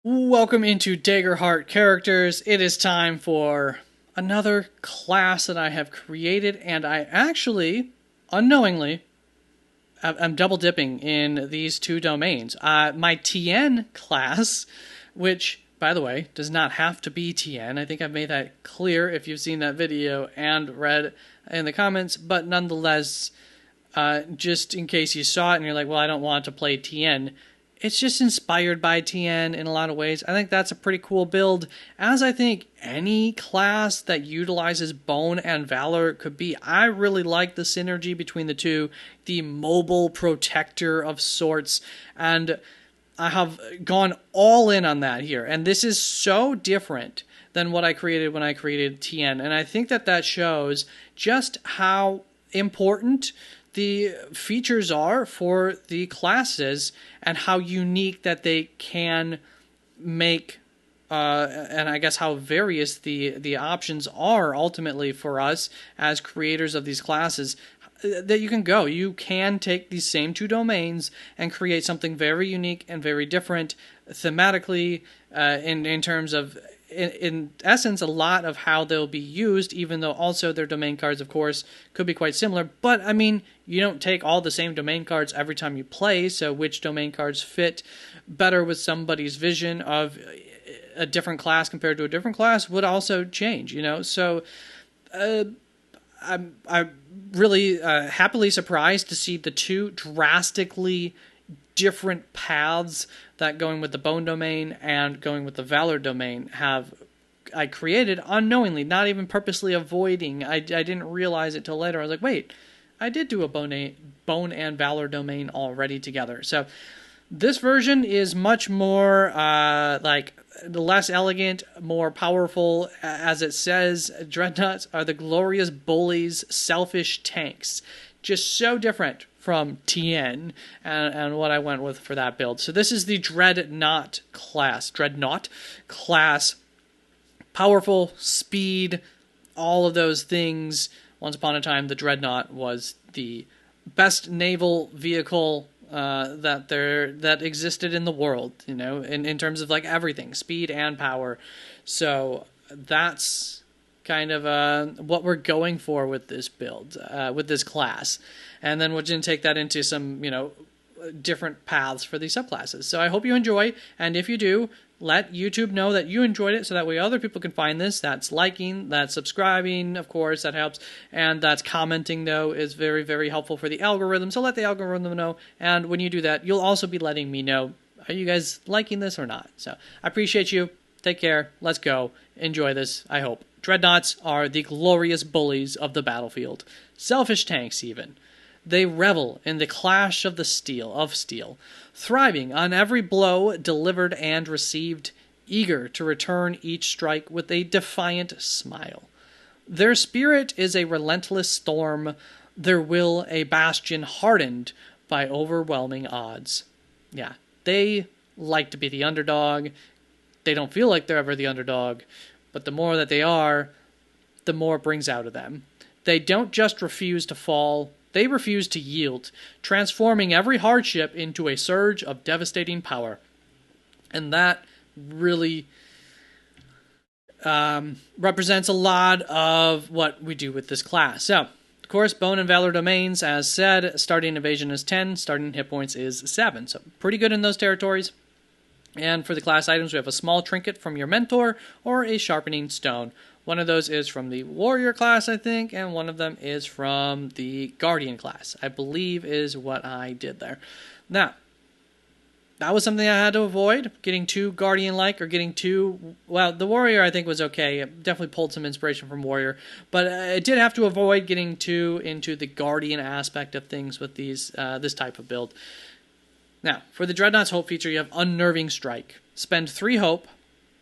Welcome into Daggerheart characters. It is time for another class that I have created, and I actually, unknowingly, I'm double dipping in these two domains. My TN class, which, by the way, does not have to be TN. I think I've made that clear if you've seen that video and read in the comments, but nonetheless, just in case you saw it and you're like, well, I don't want to play TN, it's just inspired by TN in a lot of ways. I think that's a pretty cool build, as I think any class that utilizes Bone and Valor could be. I really like the synergy between the two, the mobile protector of sorts, and I have gone all in on that here. And this is so different than what I created when I created TN, and I think that shows just how important the features are for the classes and how unique that they can make, and I guess how various the options are ultimately for us as creators of these classes. That you can go. You can take these same two domains and create something very unique and very different thematically, in terms of, in essence, a lot of how they'll be used, even though also their domain cards, of course, could be quite similar. But, I mean, you don't take all the same domain cards every time you play, so which domain cards fit better with somebody's vision of a different class compared to a different class would also change, you know? So, I'm really happily surprised to see the two drastically different paths that going with the Bone domain and going with the Valor domain I created unknowingly, not even purposely avoiding. I didn't realize it till later. I was like, wait, I did do a Bone and Valor domain already together. So this version is much more less elegant, more powerful. As it says, Dreadnoughts are the glorious bullies, selfish tanks. Just so different from TN and what I went with for that build. So this is the Dreadnought class. Powerful, speed, all of those things. Once upon a time, the Dreadnought was the best naval vehicle that existed in the world, you know, in terms of like everything, speed and power. So that's kind of what we're going for with this build, with this class. And then we're going to take that into some, you know, different paths for these subclasses. So I hope you enjoy, and if you do, let YouTube know that you enjoyed it so that way other people can find this. That's liking, that's subscribing, of course, that helps, and that's commenting, though, is very, very helpful for the algorithm, so let the algorithm know, and when you do that, you'll also be letting me know, are you guys liking this or not? So I appreciate you. Take care. Let's go. Enjoy this, I hope. Dreadnoughts are the glorious bullies of the battlefield. Selfish tanks, even. They revel in the clash of steel, thriving on every blow delivered and received, eager to return each strike with a defiant smile. Their spirit is a relentless storm, their will a bastion hardened by overwhelming odds. Yeah, they like to be the underdog. They don't feel like they're ever the underdog, but the more that they are, the more it brings out of them. They don't just refuse to fall, they refuse to yield, transforming every hardship into a surge of devastating power. And that really represents a lot of what we do with this class. So, of course, Bone and Valor domains, as said, starting evasion is 10, starting hit points is 7. So, pretty good in those territories. And for the class items, we have a small trinket from your mentor or a sharpening stone. One of those is from the warrior class, I think, and one of them is from the guardian class, I believe is what I did there. Now, that was something I had to avoid, getting too guardian-like or getting too... Well, the warrior I think was okay. It definitely pulled some inspiration from warrior, but I did have to avoid getting too into the guardian aspect of things with these this type of build. Now, for the Dreadnought's Hope feature, you have Unnerving Strike. Spend 3 Hope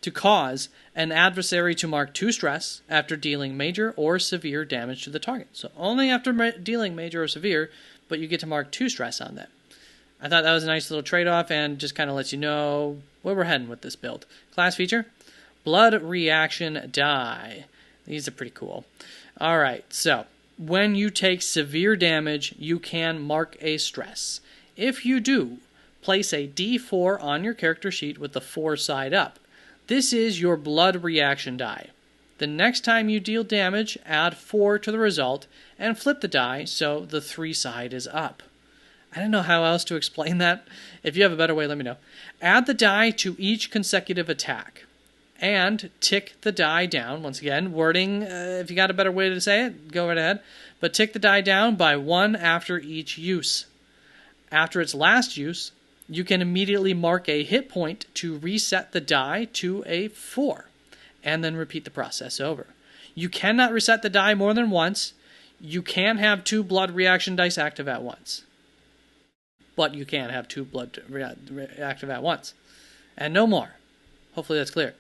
to cause an adversary to mark 2 stress after dealing major or severe damage to the target. So only after dealing major or severe, but you get to mark 2 stress on them. I thought that was a nice little trade-off and just kind of lets you know where we're heading with this build. Class feature, Blood Reaction Die. These are pretty cool. Alright, so when you take severe damage, you can mark a stress. If you do, place a D4 on your character sheet with the 4 side up. This is your blood reaction die. The next time you deal damage, add 4 to the result, and flip the die so the 3 side is up. I don't know how else to explain that. If you have a better way, let me know. Add the die to each consecutive attack. And tick the die down. Once again, wording, if you got a better way to say it, go right ahead. But tick the die down by 1 after each use. After its last use, you can immediately mark a hit point to reset the die to a 4. And then repeat the process over. You cannot reset the die more than once. You can have 2 blood reaction dice active at once. But you can't have 2 blood active at once. And no more. Hopefully that's clear.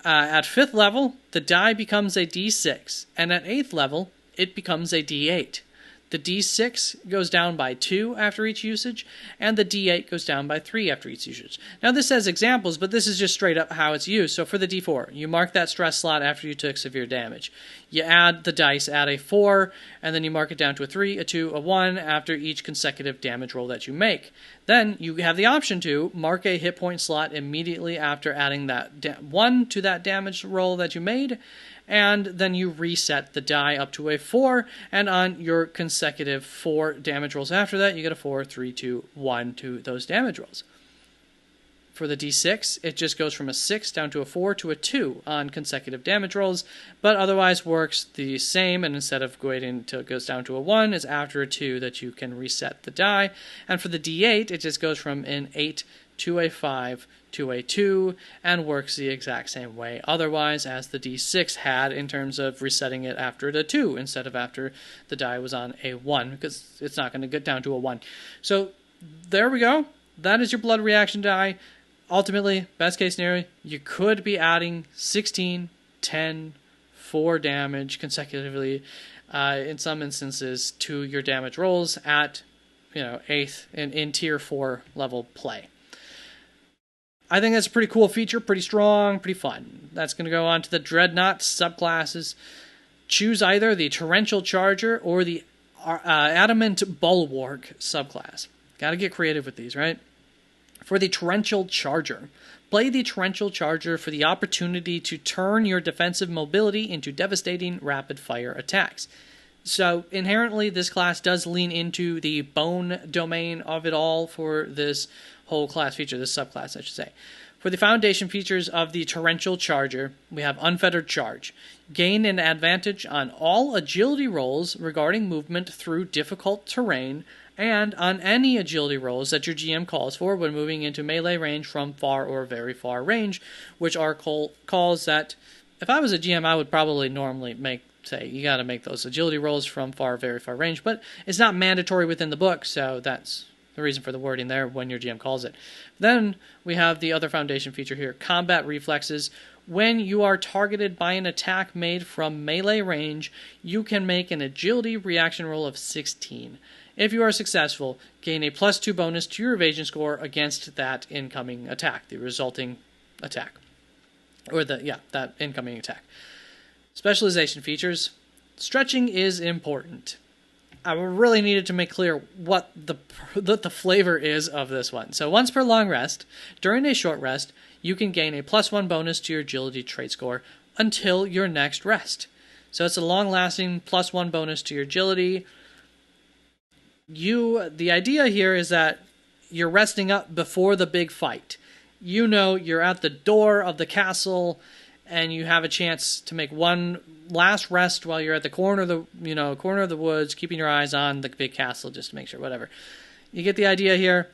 At 5th level, the die becomes a D6, and at 8th level, it becomes a D8. The D6 goes down by 2 after each usage, and the D8 goes down by 3 after each usage. Now this has examples, but this is just straight up how it's used. So for the D4, you mark that stress slot after you took severe damage. You add the dice, add a 4, and then you mark it down to a 3, a 2, a 1 after each consecutive damage roll that you make. Then you have the option to mark a hit point slot immediately after adding that 1 to that damage roll that you made, and then you reset the die up to a 4, and on your consecutive 4 damage rolls after that, you get a 4, 3, 2, 1 to those damage rolls. For the D6, it just goes from a 6 down to a 4 to a 2 on consecutive damage rolls, but otherwise works the same, and instead of waiting until it goes down to a 1, it's after a 2 that you can reset the die. And for the D8, it just goes from an 8 to a 5 to a 2, and works the exact same way otherwise as the D6 had in terms of resetting it after the 2 instead of after the die was on a 1, because it's not going to get down to a 1. So there we go. That is your blood reaction die. Ultimately, best case scenario, you could be adding 16, 10, 4 damage consecutively in some instances to your damage rolls at 8th in tier 4 level play. I think that's a pretty cool feature, pretty strong, pretty fun. That's going to go on to the Dreadnought subclasses. Choose either the Torrential Charger or the Adamant Bulwark subclass. Got to get creative with these, right? For the Torrential Charger, play the Torrential Charger for the opportunity to turn your defensive mobility into devastating rapid-fire attacks. So, inherently, this class does lean into the bone domain of it all for this whole class feature, this subclass, I should say. For the foundation features of the Torrential Charger, we have Unfettered Charge. Gain an advantage on all agility rolls regarding movement through difficult terrain, and on any agility rolls that your GM calls for when moving into melee range from far or very far range, which are calls that, if I was a GM, I would probably normally say you got to make those agility rolls from far or very far range, but it's not mandatory within the book, so that's the reason for the wording there when your GM calls it. Then we have the other foundation feature here, Combat Reflexes. When you are targeted by an attack made from melee range, you can make an agility reaction roll of 16. If you are successful, gain a +2 bonus to your evasion score against that incoming attack, the resulting attack. Or that incoming attack. Specialization features. Stretching is important. I really needed to make clear what the flavor is of this one. So once per long rest, during a short rest, you can gain a +1 bonus to your agility trait score until your next rest. So it's a long-lasting +1 bonus to your agility. The idea here is that you're resting up before the big fight. You're at the door of the castle, and you have a chance to make one last rest while you're at the corner of the woods, keeping your eyes on the big castle just to make sure, whatever. You get the idea here.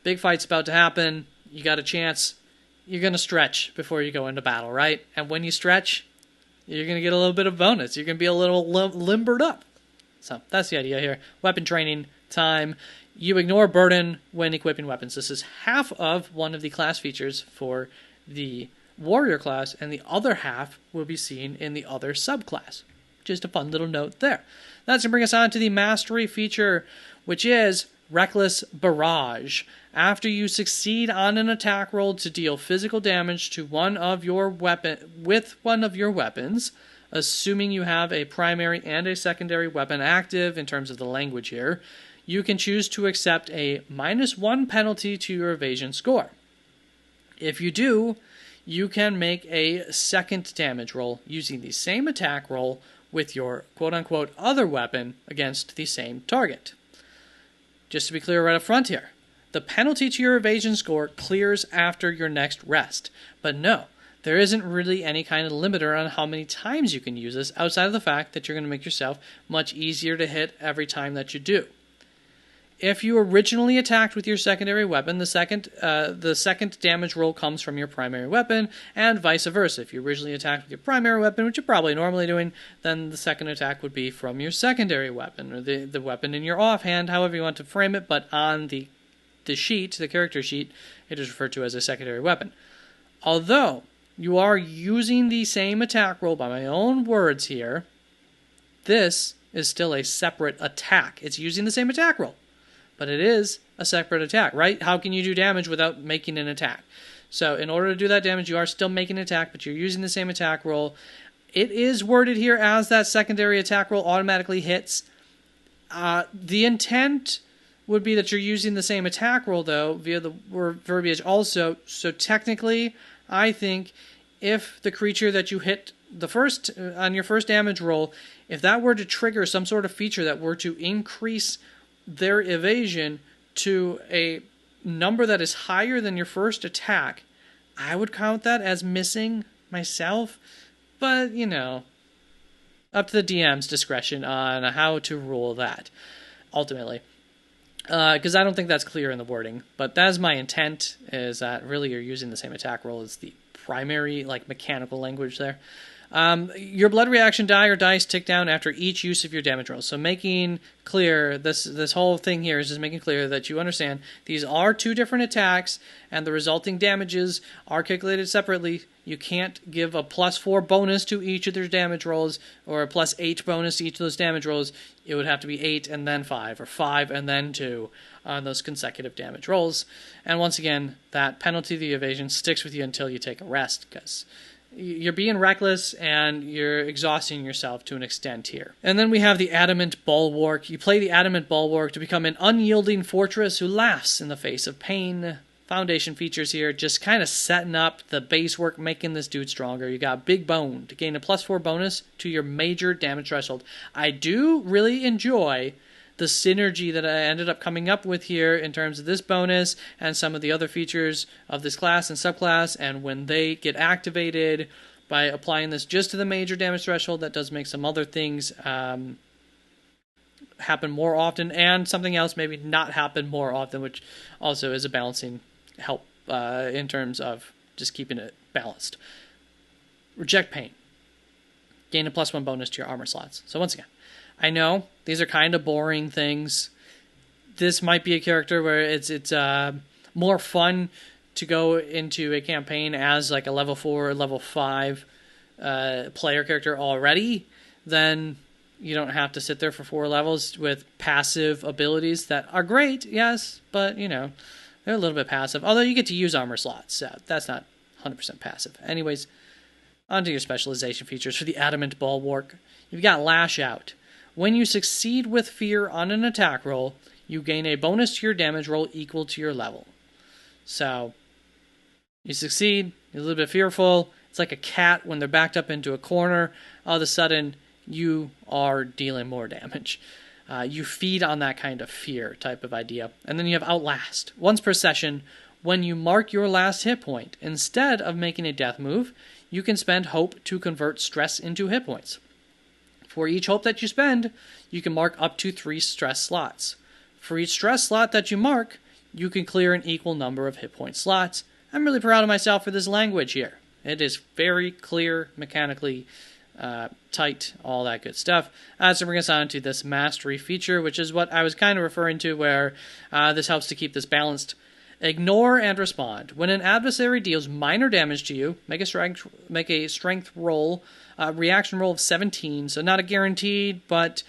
Big fight's about to happen. You got a chance. You're going to stretch before you go into battle, right? And when you stretch, you're going to get a little bit of bonus. You're going to be a little limbered up. So that's the idea here. Weapon training time. You ignore burden when equipping weapons. This is half of one of the class features for the warrior class, and the other half will be seen in the other subclass. Just a fun little note there. That's going to bring us on to the mastery feature, which is Reckless Barrage. After you succeed on an attack roll to deal physical damage to one of your weapons, assuming you have a primary and a secondary weapon active in terms of the language here, you can choose to accept a -1 penalty to your evasion score. If you do, you can make a second damage roll using the same attack roll with your quote-unquote other weapon against the same target. Just to be clear right up front here, the penalty to your evasion score clears after your next rest. But no, there isn't really any kind of limiter on how many times you can use this outside of the fact that you're going to make yourself much easier to hit every time that you do. If you originally attacked with your secondary weapon, the second damage roll comes from your primary weapon, and vice versa. If you originally attacked with your primary weapon, which you're probably normally doing, then the second attack would be from your secondary weapon, or the weapon in your offhand, however you want to frame it, but on the sheet, the character sheet, it is referred to as a secondary weapon. Although you are using the same attack roll, by my own words here, this is still a separate attack. It's using the same attack roll, but it is a separate attack, right? How can you do damage without making an attack? So in order to do that damage, you are still making an attack, but you're using the same attack roll. It is worded here as that secondary attack roll automatically hits. The intent would be that you're using the same attack roll, though, via the verbiage also. So technically, I think if the creature that you hit on your first damage roll, if that were to trigger some sort of feature that were to increase their evasion to a number that is higher than your first attack, I would count that as missing myself. But, up to the DM's discretion on how to rule that, ultimately. Because I don't think that's clear in the wording. But that is my intent, is that really you're using the same attack roll as the primary, mechanical language there. Your blood reaction die or dice tick down after each use of your damage roll. So making clear, this whole thing here is just making clear that you understand these are two different attacks, and the resulting damages are calculated separately. You can't give a +4 bonus to each of their damage rolls, or a +8 bonus to each of those damage rolls. It would have to be 8 and then 5, or 5 and then 2 on those consecutive damage rolls. And once again, that penalty to the evasion sticks with you until you take a rest, because you're being reckless and you're exhausting yourself to an extent here. And then we have the Adamant Bulwark. You play the Adamant Bulwark to become an unyielding fortress who laughs in the face of pain. Foundation features here, just kind of setting up the base work, making this dude stronger. You got Big Bone to gain a +4 bonus to your major damage threshold. I do really enjoy the synergy that I ended up coming up with here in terms of this bonus and some of the other features of this class and subclass, and when they get activated by applying this just to the major damage threshold, that does make some other things happen more often, and something else maybe not happen more often, which also is a balancing help in terms of just keeping it balanced. Reject Pain. Gain a +1 bonus to your armor slots. So once again, I know these are kind of boring things. This might be a character where it's more fun to go into a campaign as like a level 4 or level 5 player character already. Then you don't have to sit there for 4 levels with passive abilities that are great, yes, but they're a little bit passive. Although you get to use armor slots, so that's not 100% passive. Anyways, onto your specialization features for the Adamant Bulwark. You've got Lash Out. When you succeed with fear on an attack roll, you gain a bonus to your damage roll equal to your level. So, you succeed, you're a little bit fearful. It's like a cat when they're backed up into a corner. All of a sudden, you are dealing more damage. You feed on that kind of fear type of idea. And then you have Outlast. Once per session, when you mark your last hit point, instead of making a death move, you can spend hope to convert stress into hit points. For each hope that you spend, you can mark up to 3 stress slots. For each stress slot that you mark, you can clear an equal number of hit point slots. I'm really proud of myself for this language here. It is very clear, mechanically tight, all that good stuff. So bring us on to this mastery feature, which is what I was kind of referring to, where this helps to keep this balanced. Ignore and respond. When an adversary deals minor damage to you, make a strength roll, reaction roll of 17. So not a guaranteed, but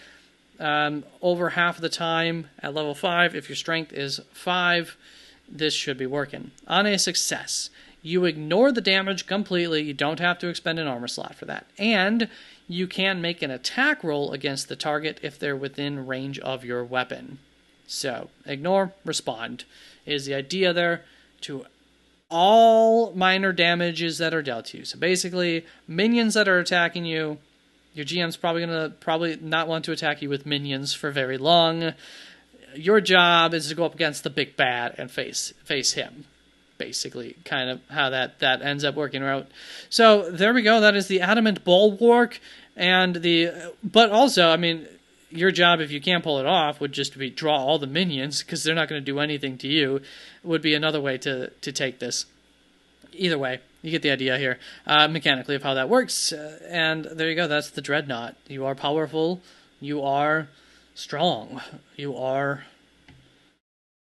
over half of the time at level 5, if your strength is 5, this should be working. On a success, you ignore the damage completely. You don't have to expend an armor slot for that. And you can make an attack roll against the target if they're within range of your weapon. So ignore, respond is the idea there to all minor damages that are dealt to you. So basically, minions that are attacking you, your GM's probably not want to attack you with minions for very long. Your job is to go up against the big bad and face him. Basically, kind of how that ends up working out. So there we go. That is the Adamant Bulwark, but also, I mean, your job, if you can't pull it off, would just be draw all the minions, because they're not going to do anything to you. It would be another way to take this. Either way, you get the idea here, mechanically, of how that works. And there you go. That's the Dreadnought. You are powerful. You are strong. You are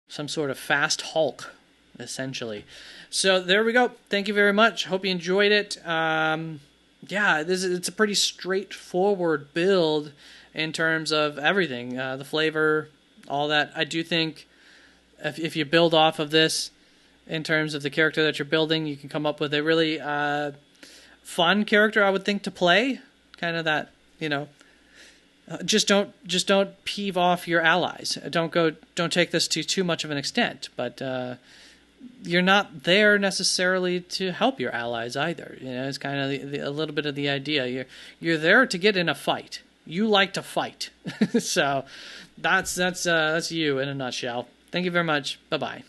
some sort of fast Hulk, essentially. So there we go. Thank you very much. Hope you enjoyed it. Yeah, it's a pretty straightforward build in terms of everything, the flavor, all that. I do think if you build off of this in terms of the character that you're building, you can come up with a really fun character, I would think, to play. Kind of that, just don't peeve off your allies. Don't take this to too much of an extent, but you're not there necessarily to help your allies either. It's kind of a little bit of the idea. You're there to get in a fight. You like to fight. So that's you in a nutshell. Thank you very much. Bye-bye.